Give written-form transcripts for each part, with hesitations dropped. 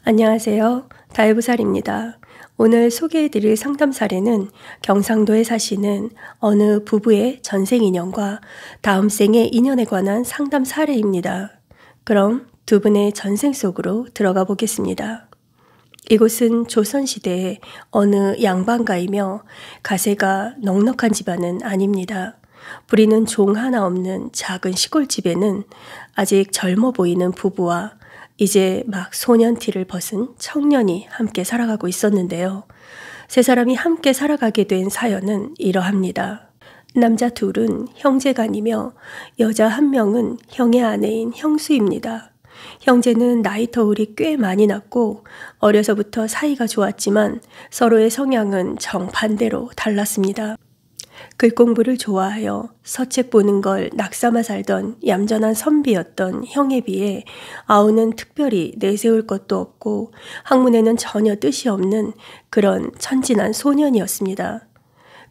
안녕하세요. 다혜부살입니다. 오늘 소개해드릴 상담 사례는 경상도에 사시는 어느 부부의 전생 인연과 다음 생의 인연에 관한 상담 사례입니다. 그럼 두 분의 전생 속으로 들어가 보겠습니다. 이곳은 조선시대의 어느 양반가이며 가세가 넉넉한 집안은 아닙니다. 부리는 종 하나 없는 작은 시골집에는 아직 젊어 보이는 부부와 이제 막 소년티를 벗은 청년이 함께 살아가고 있었는데요. 세 사람이 함께 살아가게 된 사연은 이러합니다. 남자 둘은 형제간이며 여자 한 명은 형의 아내인 형수입니다. 형제는 나이 터울이 꽤 많이 났고 어려서부터 사이가 좋았지만 서로의 성향은 정반대로 달랐습니다. 글 공부를 좋아하여 서책 보는 걸 낙삼아 살던 얌전한 선비였던 형에 비해 아우는 특별히 내세울 것도 없고 학문에는 전혀 뜻이 없는 그런 천진한 소년이었습니다.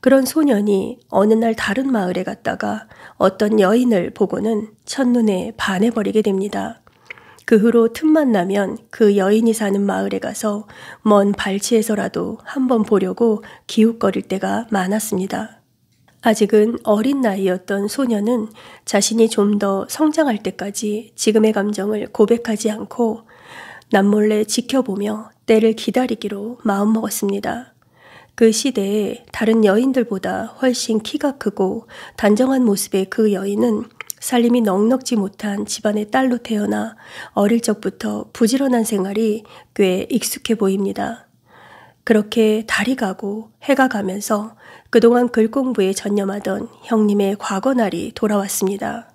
그런 소년이 어느 날 다른 마을에 갔다가 어떤 여인을 보고는 첫눈에 반해버리게 됩니다. 그 후로 틈만 나면 그 여인이 사는 마을에 가서 먼 발치에서라도 한번 보려고 기웃거릴 때가 많았습니다. 아직은 어린 나이였던 소녀는 자신이 좀 더 성장할 때까지 지금의 감정을 고백하지 않고 남몰래 지켜보며 때를 기다리기로 마음먹었습니다. 그 시대에 다른 여인들보다 훨씬 키가 크고 단정한 모습의 그 여인은 살림이 넉넉지 못한 집안의 딸로 태어나 어릴 적부터 부지런한 생활이 꽤 익숙해 보입니다. 그렇게 달이 가고 해가 가면서 그동안 글 공부에 전념하던 형님의 과거날이 돌아왔습니다.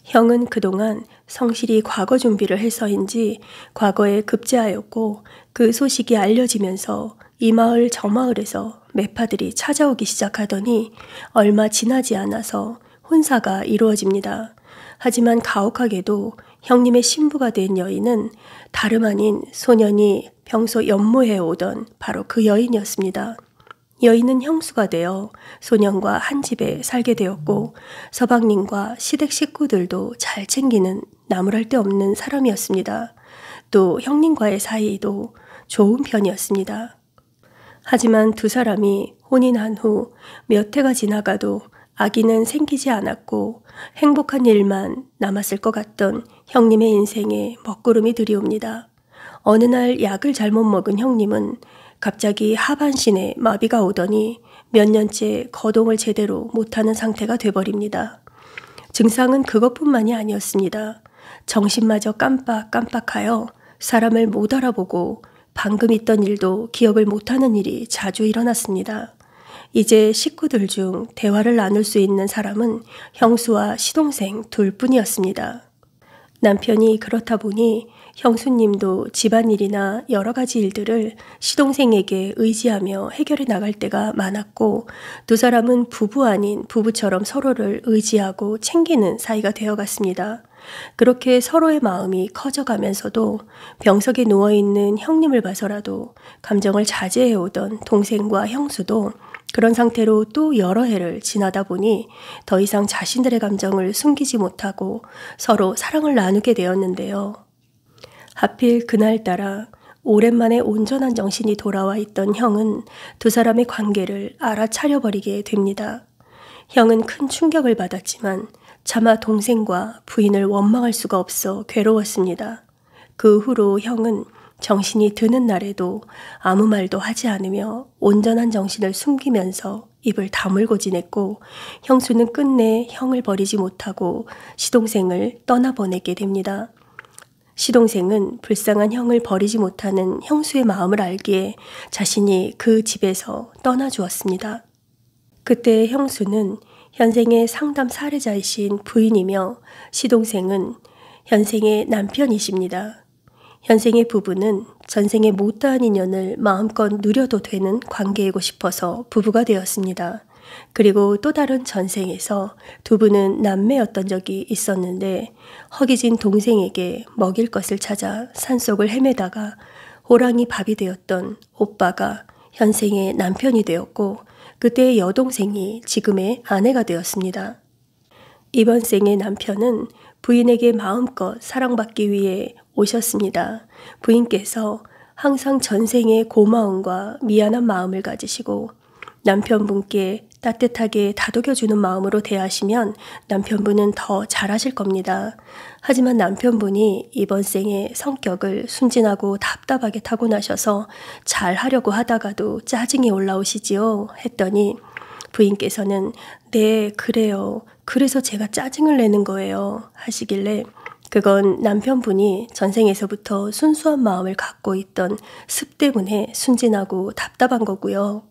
형은 그동안 성실히 과거 준비를 해서인지 과거에 급제하였고 그 소식이 알려지면서 이 마을 저 마을에서 매파들이 찾아오기 시작하더니 얼마 지나지 않아서 혼사가 이루어집니다. 하지만 가혹하게도 형님의 신부가 된 여인은 다름 아닌 소년이 평소 연모해오던 바로 그 여인이었습니다. 여인은 형수가 되어 소년과 한 집에 살게 되었고 서방님과 시댁 식구들도 잘 챙기는 나무랄 데 없는 사람이었습니다. 또 형님과의 사이도 좋은 편이었습니다. 하지만 두 사람이 혼인한 후 몇 해가 지나가도 아기는 생기지 않았고 행복한 일만 남았을 것 같던 형님의 인생에 먹구름이 들이옵니다. 어느 날 약을 잘못 먹은 형님은 갑자기 하반신에 마비가 오더니 몇 년째 거동을 제대로 못하는 상태가 돼버립니다. 증상은 그것뿐만이 아니었습니다. 정신마저 깜빡깜빡하여 사람을 못 알아보고 방금 있던 일도 기억을 못하는 일이 자주 일어났습니다. 이제 식구들 중 대화를 나눌 수 있는 사람은 형수와 시동생 둘뿐이었습니다. 남편이 그렇다 보니 형수님도 집안일이나 여러 가지 일들을 시동생에게 의지하며 해결해 나갈 때가 많았고 두 사람은 부부 아닌 부부처럼 서로를 의지하고 챙기는 사이가 되어갔습니다. 그렇게 서로의 마음이 커져가면서도 병석에 누워있는 형님을 봐서라도 감정을 자제해오던 동생과 형수도 그런 상태로 또 여러 해를 지나다 보니 더 이상 자신들의 감정을 숨기지 못하고 서로 사랑을 나누게 되었는데요. 하필 그날따라 오랜만에 온전한 정신이 돌아와 있던 형은 두 사람의 관계를 알아차려버리게 됩니다. 형은 큰 충격을 받았지만 차마 동생과 부인을 원망할 수가 없어 괴로웠습니다. 그 후로 형은 정신이 드는 날에도 아무 말도 하지 않으며 온전한 정신을 숨기면서 입을 다물고 지냈고 형수는 끝내 형을 버리지 못하고 시동생을 떠나보내게 됩니다. 시동생은 불쌍한 형을 버리지 못하는 형수의 마음을 알기에 자신이 그 집에서 떠나주었습니다. 그때 형수는 현생의 상담 사례자이신 부인이며 시동생은 현생의 남편이십니다. 현생의 부부는 전생의 못다한 인연을 마음껏 누려도 되는 관계이고 싶어서 부부가 되었습니다. 그리고 또 다른 전생에서 두 분은 남매였던 적이 있었는데 허기진 동생에게 먹일 것을 찾아 산속을 헤매다가 호랑이 밥이 되었던 오빠가 현생의 남편이 되었고 그때의 여동생이 지금의 아내가 되었습니다. 이번 생의 남편은 부인에게 마음껏 사랑받기 위해 오셨습니다. 부인께서 항상 전생의 고마움과 미안한 마음을 가지시고 남편분께 따뜻하게 다독여주는 마음으로 대하시면 남편분은 더 잘하실 겁니다. 하지만 남편분이 이번 생에 성격을 순진하고 답답하게 타고나셔서 잘하려고 하다가도 짜증이 올라오시지요? 했더니 부인께서는 네, 그래요. 그래서 제가 짜증을 내는 거예요. 하시길래 그건 남편분이 전생에서부터 순수한 마음을 갖고 있던 습 때문에 순진하고 답답한 거고요.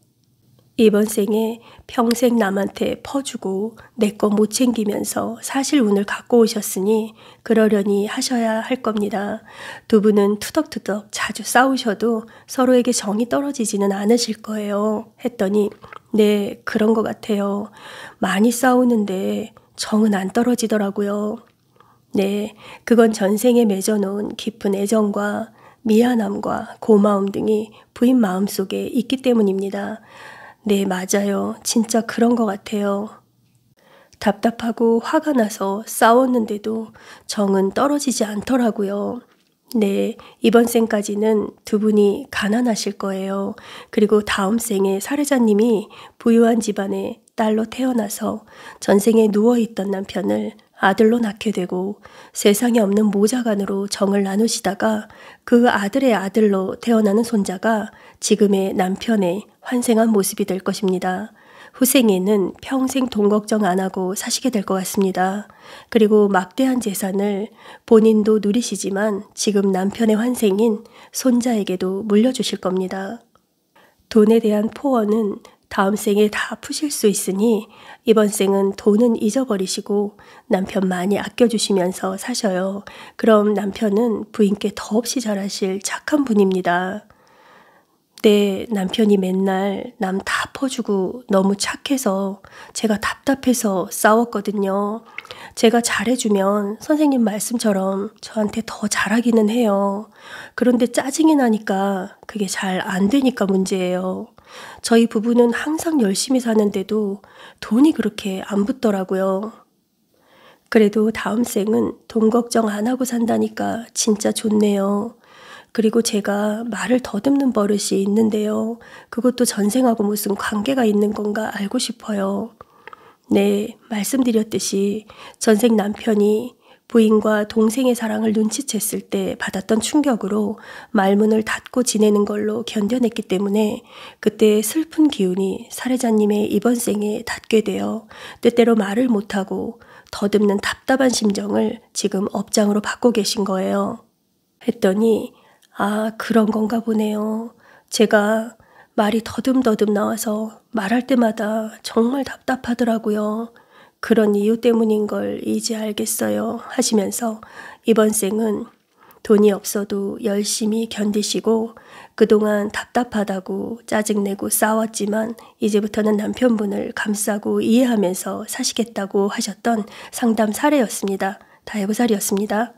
이번 생에 평생 남한테 퍼주고 내 거 못 챙기면서 사실 운을 갖고 오셨으니 그러려니 하셔야 할 겁니다. 두 분은 투덕투덕 자주 싸우셔도 서로에게 정이 떨어지지는 않으실 거예요. 했더니 네, 그런 것 같아요. 많이 싸우는데 정은 안 떨어지더라고요. 네, 그건 전생에 맺어놓은 깊은 애정과 미안함과 고마움 등이 부인 마음속에 있기 때문입니다. 네, 맞아요. 진짜 그런 것 같아요. 답답하고 화가 나서 싸웠는데도 정은 떨어지지 않더라고요. 네, 이번 생까지는 두 분이 가난하실 거예요. 그리고 다음 생에 사례자님이 부유한 집안의 딸로 태어나서 전생에 누워있던 남편을 아들로 낳게 되고 세상에 없는 모자간으로 정을 나누시다가 그 아들의 아들로 태어나는 손자가 지금의 남편의 환생한 모습이 될 것입니다. 후생에는 평생 돈 걱정 안 하고 사시게 될 것 같습니다. 그리고 막대한 재산을 본인도 누리시지만 지금 남편의 환생인 손자에게도 물려주실 겁니다. 돈에 대한 포원은 다음 생에 다 푸실 수 있으니 이번 생은 돈은 잊어버리시고 남편 많이 아껴주시면서 사셔요. 그럼 남편은 부인께 더없이 잘하실 착한 분입니다. 네, 남편이 맨날 남 다 퍼주고 너무 착해서 제가 답답해서 싸웠거든요. 제가 잘해주면 선생님 말씀처럼 저한테 더 잘하기는 해요. 그런데 짜증이 나니까 그게 잘 안 되니까 문제예요. 저희 부부는 항상 열심히 사는데도 돈이 그렇게 안 붙더라고요. 그래도 다음 생은 돈 걱정 안 하고 산다니까 진짜 좋네요. 그리고 제가 말을 더듬는 버릇이 있는데요. 그것도 전생하고 무슨 관계가 있는 건가 알고 싶어요. 네, 말씀드렸듯이 전생 남편이 부인과 동생의 사랑을 눈치챘을 때 받았던 충격으로 말문을 닫고 지내는 걸로 견뎌냈기 때문에 그때 슬픈 기운이 사례자님의 이번 생에 닿게 되어 때때로 말을 못하고 더듬는 답답한 심정을 지금 업장으로 받고 계신 거예요. 했더니 아, 그런 건가 보네요. 제가 말이 더듬더듬 나와서 말할 때마다 정말 답답하더라고요. 그런 이유 때문인 걸 이제 알겠어요. 하시면서 이번 생은 돈이 없어도 열심히 견디시고 그동안 답답하다고 짜증내고 싸웠지만 이제부터는 남편분을 감싸고 이해하면서 사시겠다고 하셨던 상담 사례였습니다. 다해보살이었습니다.